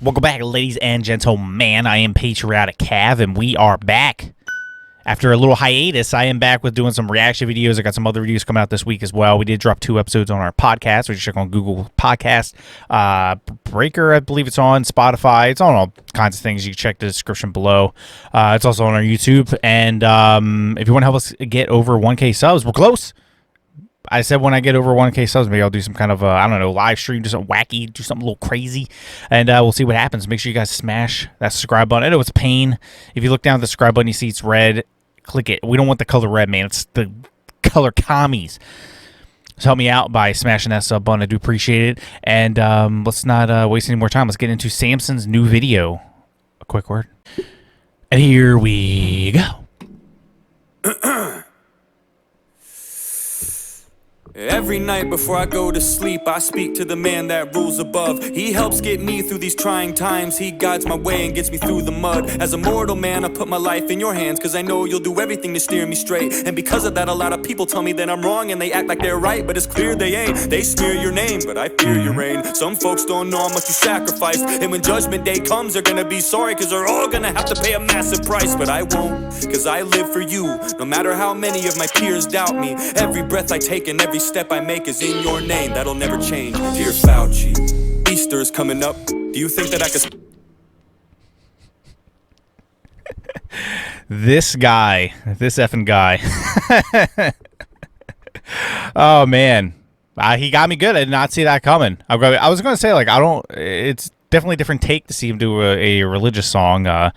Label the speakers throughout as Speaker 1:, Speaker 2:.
Speaker 1: Welcome back, ladies and gentlemen. I am Patriotic Cav, and we are back. After a little hiatus, I am back with doing some reaction videos. I got some other videos coming out this week as well. We did drop 2 episodes on our podcast, which you check on Google Podcast. Breaker, I believe it's on. Spotify. It's on all kinds of things. You can check the description below. It's also on our YouTube. And if you want to help us get over 1K subs, we're close. I said when I get over 1K subs, maybe I'll do some kind of, I don't know, live stream, do something wacky, do something a little crazy, and we'll see what happens. Make sure you guys smash that subscribe button. I know it's a pain. If you look down at the subscribe button, you see it's red. Click it. We don't want the color red, man. It's the color commies. So help me out by smashing that sub button. I do appreciate it. And let's not waste any more time. Let's get into Samson's new video. A quick word. And here we go.
Speaker 2: Every night before I go to sleep, I speak to the man that rules above. He helps get me through these trying times. He guides my way and gets me through the mud. As a mortal man, I put my life in your hands, cause I know you'll do everything to steer me straight. And because of that, a lot of people tell me that I'm wrong, and they act like they're right, but it's clear they ain't. They smear your name, but I fear your reign. Some folks don't know how much you sacrificed, and when judgment day comes, they're gonna be sorry, cause they're all gonna have to pay a massive price. But I won't, cause I live for you. No matter how many of my peers doubt me, every breath I take and every step I make is in your name. That'll never change. Dear Fauci, Easter is coming up. Do you think that I could...
Speaker 1: This effing guy. Oh, man. He got me good. I did not see that coming. I was going to say, like, it's definitely a different take to see him do a religious song. Of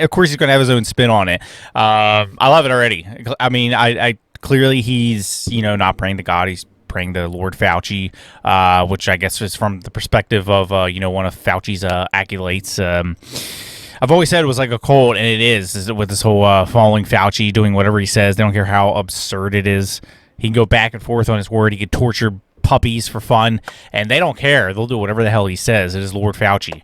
Speaker 1: course, he's going to have his own spin on it. I love it already. I mean, I clearly he's, not praying to God. He's praying to Lord Fauci, which I guess is from the perspective of, one of Fauci's acolytes. I've always said it was like a cult, and it is with this whole following Fauci, doing whatever he says. They don't care how absurd it is. He can go back and forth on his word. He could torture puppies for fun, and they don't care. They'll do whatever the hell he says. It is Lord Fauci.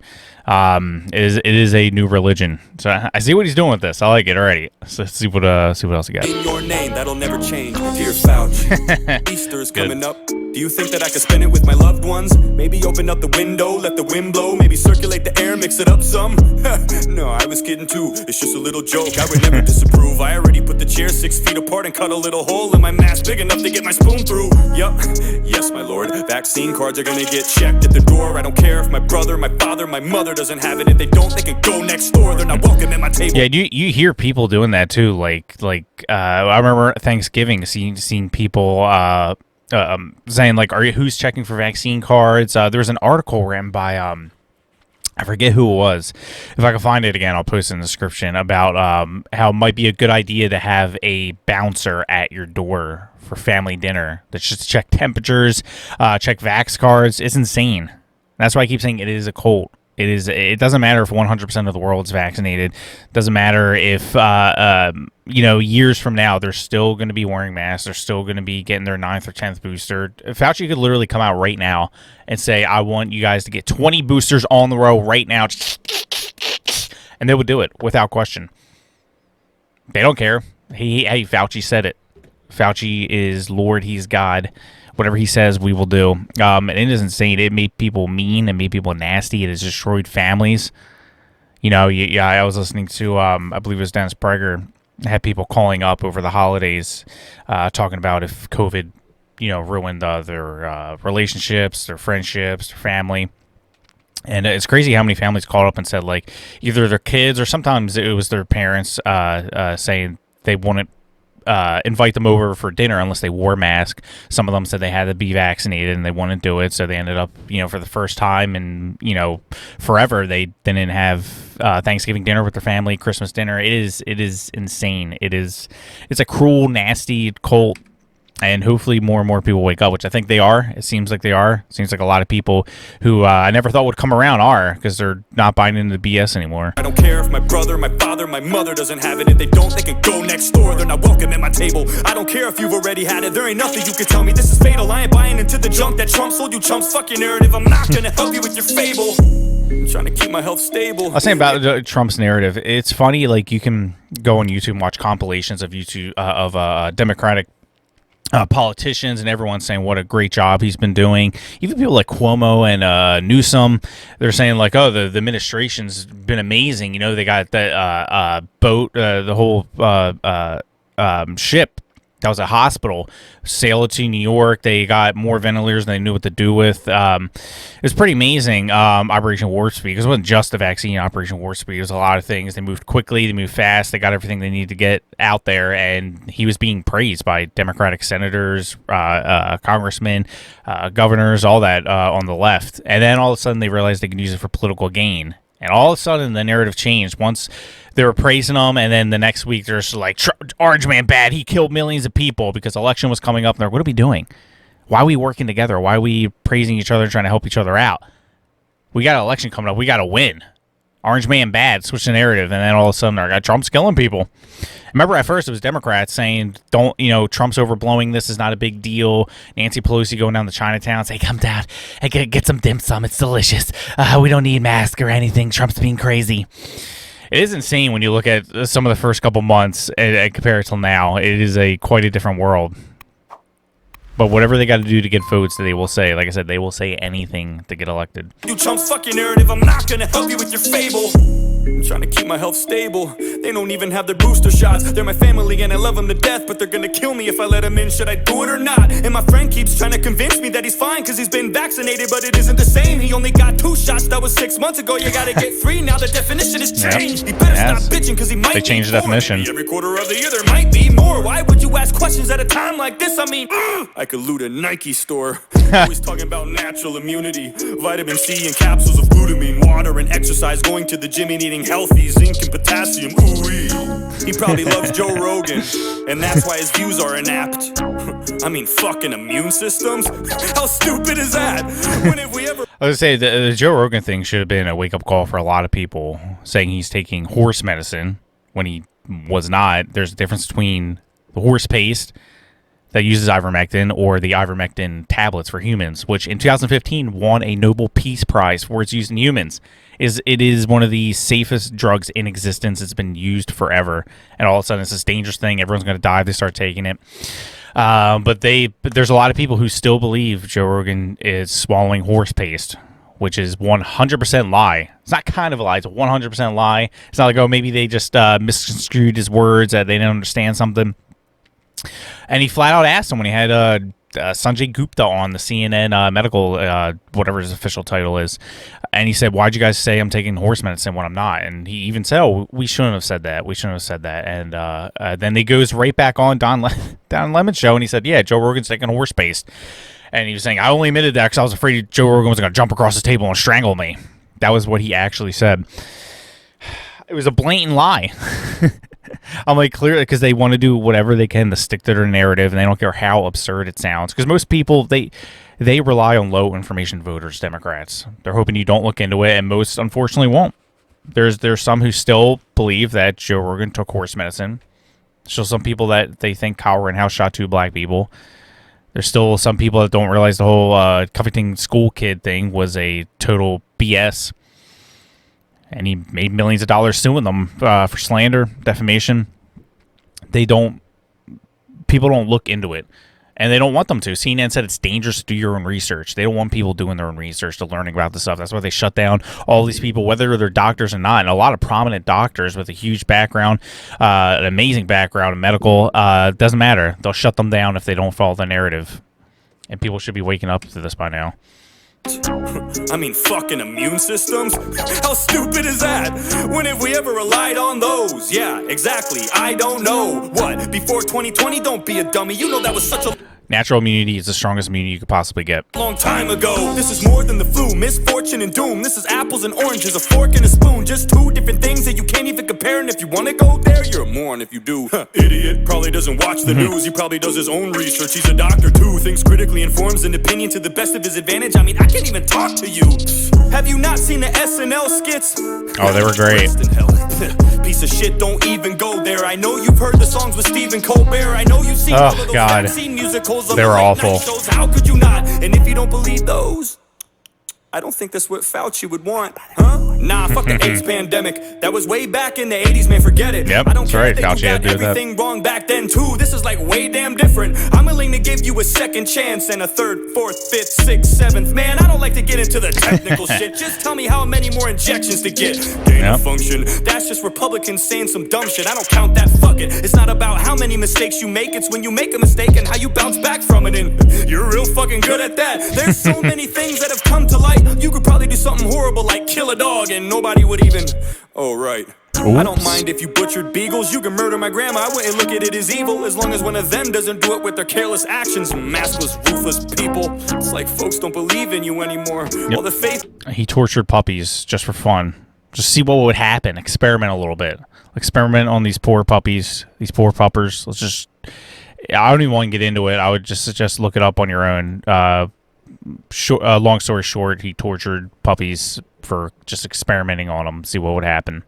Speaker 1: It is a new religion. So I see what he's doing with this. I like it already. So let's see what else he got.
Speaker 2: In your name, that'll never change. Dear Fauci, Easter is coming up. Do you think that I could spend it with my loved ones? Maybe open up the window, let the wind blow. Maybe circulate the air, mix it up some. No, I was kidding too. It's just a little joke. I would never disapprove. I already put the chair 6 feet apart and cut a little hole in my mask big enough to get my spoon through. Yup, yes, my lord. Vaccine cards are gonna get checked at the door. I don't care if my brother, my father, my mother doesn't have it. If they don't, they can go next door. They're not welcome at my table.
Speaker 1: Yeah, you hear people doing that too. Like I remember Thanksgiving seeing people saying like, who's checking for vaccine cards? There was an article written by I forget who it was. If I can find it again, I'll post it in the description, about how it might be a good idea to have a bouncer at your door for family dinner that's just check temperatures, check vax cards. It's insane. That's why I keep saying it is a cult. It doesn't matter if 100% of the world's vaccinated. It doesn't matter if, years from now, they're still going to be wearing masks. They're still going to be getting their 9th or 10th booster. Fauci could literally come out right now and say, I want you guys to get 20 boosters on the row right now. And they would do it without question. They don't care. Hey, Fauci said it. Fauci is Lord. He's God. Whatever he says, we will do. And it is insane. It made people mean. It made people nasty. It has destroyed families. I was listening to, I believe it was Dennis Prager, had people calling up over the holidays, talking about if COVID, ruined their relationships, their friendships, their family. And it's crazy how many families called up and said, like, either their kids or sometimes it was their parents saying they wouldn't invite them over for dinner unless they wore a mask. Some of them said they had to be vaccinated and they wouldn't do it, so they ended up, for the first time and forever, they didn't have Thanksgiving dinner with their family, Christmas dinner. It is insane. It's a cruel, nasty cult. And hopefully more and more people wake up, which I think they are. It seems like they are. It seems like a lot of people who I never thought would come around are, because they're not buying into the BS anymore.
Speaker 2: I don't care if my brother, my father, my mother doesn't have it. If they don't, they can go next door. They're not welcome at my table. I don't care if you've already had it. There ain't nothing you can tell me. This is fatal. I ain't buying into the junk that Trump sold you chumps. Fuck your narrative. I'm not gonna help you with your fable. I'm trying to keep my health stable.
Speaker 1: I was saying about Trump's narrative. It's funny, like, you can go on YouTube and watch compilations of Democratic politicians and everyone saying what a great job he's been doing. Even people like Cuomo and Newsom, they're saying like, oh, the administration's been amazing. You know, they got the boat, the whole ship that was a hospital, sailed to New York. They got more ventilators than they knew what to do with. It was pretty amazing, Operation Warp Speed, because it wasn't just the vaccine. Operation Warp Speed, it was a lot of things. They moved quickly, they moved fast, they got everything they needed to get out there, and he was being praised by Democratic senators, congressmen, governors, all that on the left. And then all of a sudden they realized they could use it for political gain. And all of a sudden, the narrative changed. Once they were praising him, and then the next week, they're just like, Orange Man bad. He killed millions of people because election was coming up. And they're, what are we doing? Why are we working together? Why are we praising each other and trying to help each other out? We got an election coming up. We got to win. Orange Man bad. Switch the narrative. And then all of a sudden, I got Trump's killing people. Remember, at first, it was Democrats saying, Trump's overblowing. This is not a big deal. Nancy Pelosi going down to Chinatown saying, come down and get some dim sum. It's delicious. We don't need masks or anything. Trump's being crazy. It is insane when you look at some of the first couple months and compare it till now. It is quite a different world. But whatever they got to do to get votes, they will say. Like I said, they will say anything to get elected.
Speaker 2: You Trump's fucking narrative, I'm not gonna help you with your fable. I'm trying to keep my health stable. They don't even have their booster shots. They're my family and I love them to death, but they're gonna kill me if I let them in. Should I do it or not? And my friend keeps trying to convince me that he's fine cause he's been vaccinated, but it isn't the same. He only got 2 shots, that was 6 months ago. You gotta get 3, now the definition is changed. He better stop bitching cause he might.
Speaker 1: They changed the definition.
Speaker 2: Every quarter of the year there might be more. Why would you ask questions at a time like this? I mean, I could loot a Nike store. Always talking about natural immunity, vitamin C and capsules of glutamine, water and exercise, going to the gym and eating healthy, zinc and potassium. Ooh-wee. He probably loves Joe Rogan, and that's why his views are inapt. I mean, fucking immune systems? How stupid is that? When have we ever...
Speaker 1: I was going to say, the Joe Rogan thing should have been a wake-up call for a lot of people, saying he's taking horse medicine when he was not. There's a difference between the horse paste that uses ivermectin or the ivermectin tablets for humans, which in 2015 won a Nobel Peace Prize for its use in humans. It is one of the safest drugs in existence. It's been used forever, and all of a sudden it's this dangerous thing. Everyone's going to die if they start taking it. But there's a lot of people who still believe Joe Rogan is swallowing horse paste, which is 100% lie. It's not kind of a lie. It's a 100% lie. It's not like, oh, maybe they just misconstrued his words, that they didn't understand something. And he flat out asked him when he had Sanjay Gupta on the CNN medical, whatever his official title is. And he said, why'd you guys say I'm taking horse medicine when I'm not? And he even said, oh, we shouldn't have said that. We shouldn't have said that. And then he goes right back on Don Lemon's show, and he said, yeah, Joe Rogan's taking horse paste. And he was saying, I only admitted that because I was afraid Joe Rogan was going to jump across the table and strangle me. That was what he actually said. It was a blatant lie. I'm like, clearly, because they want to do whatever they can to stick to their narrative, and they don't care how absurd it sounds. Because most people, they rely on low information voters, Democrats. They're hoping you don't look into it, and most, unfortunately, won't. There's some who still believe that Joe Rogan took horse medicine. There's still some people that they think Kyle Rittenhouse shot 2 black people. There's still some people that don't realize the whole Covington school kid thing was a total BS. And he made millions of dollars suing them for slander, defamation. People don't look into it, and they don't want them to. CNN said it's dangerous to do your own research. They don't want people doing their own research to learning about this stuff. That's why they shut down all these people, whether they're doctors or not. And a lot of prominent doctors with a huge background, an amazing background in medical, doesn't matter. They'll shut them down if they don't follow the narrative. And people should be waking up to this by now.
Speaker 2: I mean, fucking immune systems? How stupid is that? When have we ever relied on those? Yeah, exactly. I don't know. What? Before 2020? Don't be a dummy. You know that was such a...
Speaker 1: Natural immunity is the strongest immunity you could possibly get.
Speaker 2: Long time ago. This is more than the flu, misfortune and doom. This is apples and oranges, a fork and a spoon. Just 2 different things that you can't even compare. And if you want to go there, you're a moron if you do. Idiot, probably doesn't watch the news. He probably does his own research. He's a doctor too. Thinks critically, informs an opinion to the best of his advantage. I mean, I can't even talk to you. Have you not seen the SNL skits?
Speaker 1: Oh, they were great.
Speaker 2: Piece of shit, don't even go there. I know you've heard the songs with Stephen Colbert. I know you've seen all of those vaccine musicals.
Speaker 1: They were awful.
Speaker 2: Shows. How could you not? And if you don't believe those, I don't think that's what Fauci would want. Huh? Nah, fuck the AIDS pandemic. That was way back in the 80s, man, forget it.
Speaker 1: Yep,
Speaker 2: I don't
Speaker 1: that's
Speaker 2: care
Speaker 1: right.
Speaker 2: that
Speaker 1: Fauci
Speaker 2: you
Speaker 1: had
Speaker 2: got
Speaker 1: to do that.
Speaker 2: everything wrong back then, too. This is like way damn different. I'm willing to give you a second chance and a third, fourth, fifth, sixth, seventh. Man, I don't like to get into the technical shit. Just tell me how many more injections to get. Gain of function. That's just Republicans saying some dumb shit. I don't count that, fuck it. It's not about how many mistakes you make. It's when you make a mistake and how you bounce back from it. And you're real fucking good at that. There's so many things that have come to light. You could probably do something horrible like kill a dog and nobody would even... Oh, right.
Speaker 1: Oops.
Speaker 2: I don't mind if you butchered beagles. You can murder my grandma. I wouldn't look at it as evil as long as one of them doesn't do it with their careless actions. Maskless, ruthless people. It's like folks don't believe in you anymore. All the faith...
Speaker 1: He tortured puppies just for fun. Just see what would happen. Experiment a little bit. Experiment on these poor puppies, these poor puppers. Let's just... I don't even want to get into it. I would just suggest look it up on your own. Long story short, he tortured puppies for just experimenting on them, see what would happen.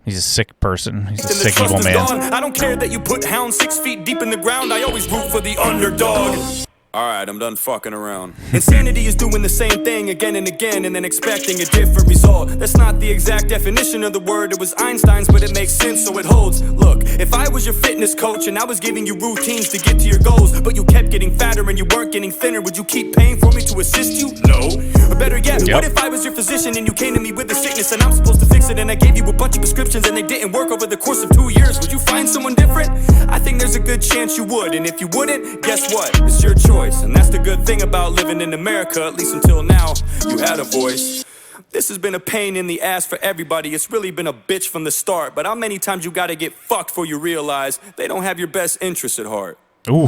Speaker 1: He's a sick person. He's a sick, evil man.
Speaker 2: I don't care that you put hounds 6 feet deep in the ground. I always root for the underdog. Alright, I'm done fucking around. Insanity is doing the same thing again and again and then expecting a different result. That's not the exact definition of the word. It was Einstein's, but it makes sense, so it holds. Look, if I was your fitness coach and I was giving you routines to get to your goals, but you kept getting fatter and you weren't getting thinner, would you keep paying for me to assist you? No. Or better yet, what if I was your physician and you came to me with a sickness and I'm supposed to fix it and I gave you a bunch of prescriptions and they didn't work over the course of 2 years? Would you find someone different? I think there's a good chance you would, and if you wouldn't, guess what? It's your choice. And that's the good thing about living in America, at least until now, you had a voice. This has been a pain in the ass for everybody. It's really been a bitch from the start. But how many times you gotta get fucked before you realize they don't have your best interests at heart?
Speaker 1: Ooh.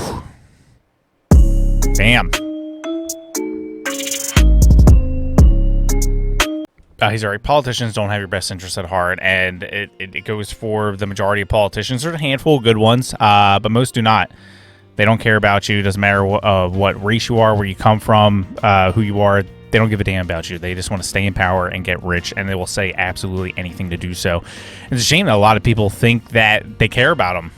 Speaker 1: Damn. He's right. Politicians don't have your best interests at heart, and it goes for the majority of politicians. There's a handful of good ones, but most do not. They don't care about you. It doesn't matter what race you are, where you come from, who you are. They don't give a damn about you. They just want to stay in power and get rich, and they will say absolutely anything to do so. It's a shame that a lot of people think that they care about them.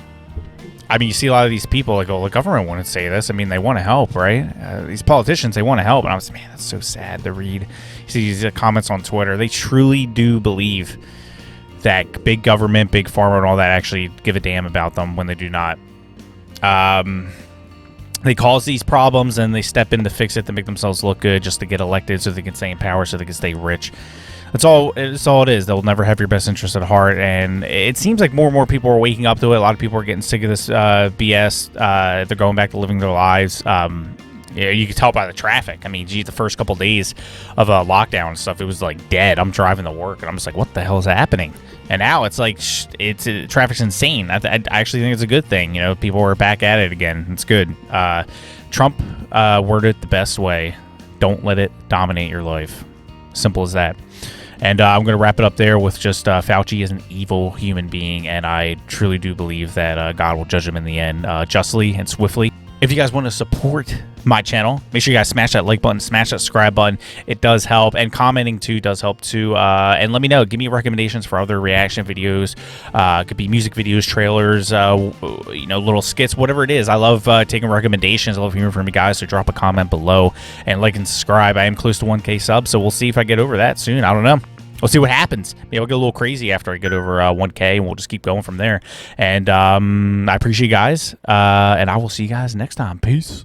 Speaker 1: I mean, you see a lot of these people like, oh, the government wouldn't say this. I mean, they want to help, right? These politicians, they want to help. And I was like, man, that's so sad to read. You see these comments on Twitter. They truly do believe that big government, big pharma, and all that actually give a damn about them when they do not. They cause these problems and they step in to fix it to make themselves look good just to get elected so they can stay in power, so they can stay rich. That's all it is. They'll never have your best interest at heart, and it seems like more and more people are waking up to it. A lot of people are getting sick of this BS. They're going back to living their lives. Yeah, you can tell by the traffic. I mean, gee, the first couple days of lockdown and stuff, it was like dead. I'm driving to work, and I'm just like, what the hell is happening? And now it's like, traffic's insane. I actually think it's a good thing. You know, people are back at it again. It's good. Trump worded it the best way. Don't let it dominate your life. Simple as that. And I'm going to wrap it up there with just Fauci is an evil human being, and I truly do believe that God will judge him in the end justly and swiftly. If you guys want to support my channel, make sure you guys smash that like button, smash that subscribe button. It does help, and commenting too does help too. And let me know. Give me recommendations for other reaction videos. Could be music videos, trailers, you know, little skits, whatever it is. I love taking recommendations. I love hearing from you guys. So drop a comment below and like and subscribe. I am close to 1K subs, so we'll see if I get over that soon. I don't know. We'll see what happens. Maybe I'll get a little crazy after I get over 1K, and we'll just keep going from there. And I appreciate you guys, and I will see you guys next time. Peace.